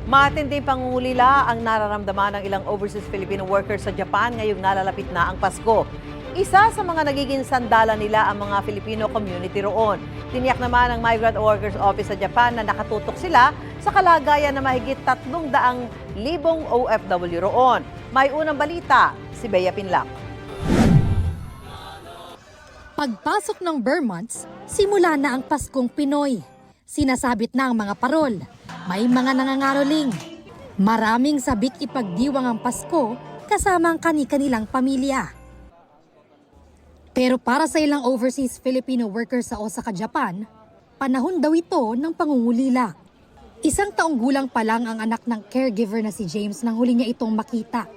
Matinding pangungulila ang nararamdaman ng ilang overseas Filipino workers sa Japan ngayong nalalapit na ang Pasko. Isa sa mga nagiging sandala nila ang mga Filipino community roon. Tiniyak naman ng Migrant Workers Office sa Japan na nakatutok sila sa kalagayan na mahigit 300,000 OFW roon. May unang balita, si Bea Pinlac. Pagpasok ng Burr months, simula na ang Paskong Pinoy. Sinasabit na ang mga parol. May mga nangangaroling. Maraming sabik ipagdiwang ang Pasko kasama ang kani-kanilang pamilya. Pero para sa ilang overseas Filipino workers sa Osaka, Japan, panahon daw ito ng pangungulila. 1 taong gulang pa lang ang anak ng caregiver na si James nang huli niya itong makita.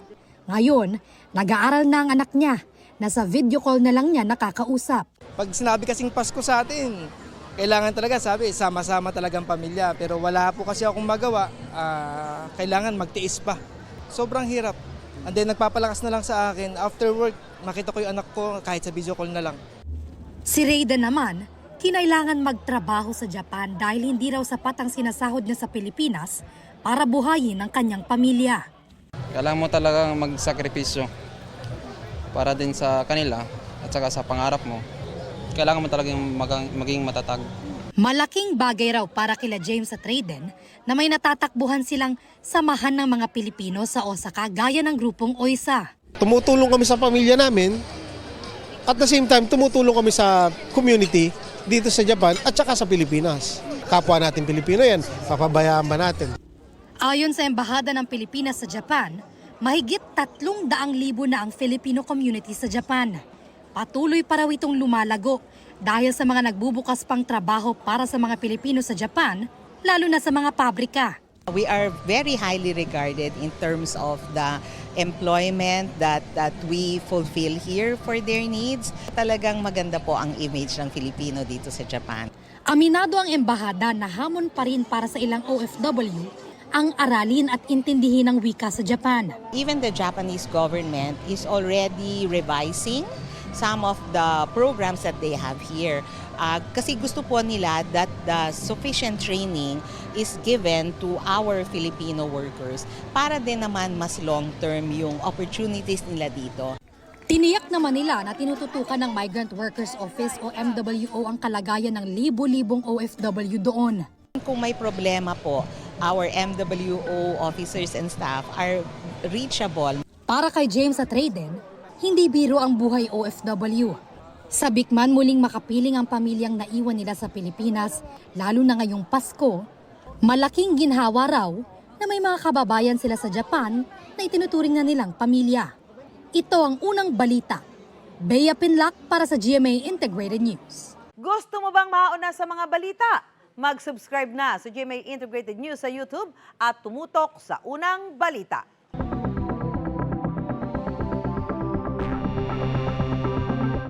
Ngayon, nag-aaral na ang anak niya. Nasa video call na lang niya nakakausap. Pag sinabi kasing Pasko sa atin, kailangan talaga sabi, sama-sama talagang pamilya. Pero wala po kasi akong magawa, kailangan magtiis pa. Sobrang hirap. And then nagpapalakas na lang sa akin, after work, makita ko yung anak ko kahit sa video call na lang. Si Reyda naman, kinailangan magtrabaho sa Japan dahil hindi raw sapat ang sinasahod niya sa Pilipinas para buhayin ang kanyang pamilya. Kailangan mo talagang magsakripisyo para din sa kanila at saka sa pangarap mo. Kailangan mo talagang maging matatag. Malaking bagay raw para kila James at Rayden na may natatakbuhan silang samahan ng mga Pilipino sa Osaka gaya ng grupong OISA. Tumutulong kami sa pamilya namin at the same time tumutulong kami sa community dito sa Japan at saka sa Pilipinas. Kapwa natin Pilipino yan, papabayaan ba natin? Ayon sa Embahada ng Pilipinas sa Japan, mahigit 300,000 na ang Filipino community sa Japan. Patuloy pa raw itong lumalago dahil sa mga nagbubukas pang trabaho para sa mga Pilipino sa Japan, lalo na sa mga pabrika. We are very highly regarded in terms of the employment that we fulfill here for their needs. Talagang maganda po ang image ng Filipino dito sa Japan. Aminado ang embahada na hamon pa rin para sa ilang OFW ang aralin at intindihin ang wika sa Japan. Even the Japanese government is already revising some of the programs that they have here. Kasi gusto po nila that the sufficient training is given to our Filipino workers para din naman mas long-term yung opportunities nila dito. Tiniyak naman nila na tinututukan ng Migrant Workers Office o MWO ang kalagayan ng libo-libong OFW doon. Kung may problema po, our MWO officers and staff are reachable. Para kay James at Rayden, hindi biro ang buhay OFW. Sabik man muling makapiling ang pamilyang naiwan nila sa Pilipinas, lalo na ngayong Pasko, malaking ginhawa raw na may mga kababayan sila sa Japan na itinuturing na nilang pamilya. Ito ang unang balita. Bea Pinlac para sa GMA Integrated News. Gusto mo bang mauna sa mga balita? Mag-subscribe na sa GMA Integrated News sa YouTube at tumutok sa unang balita.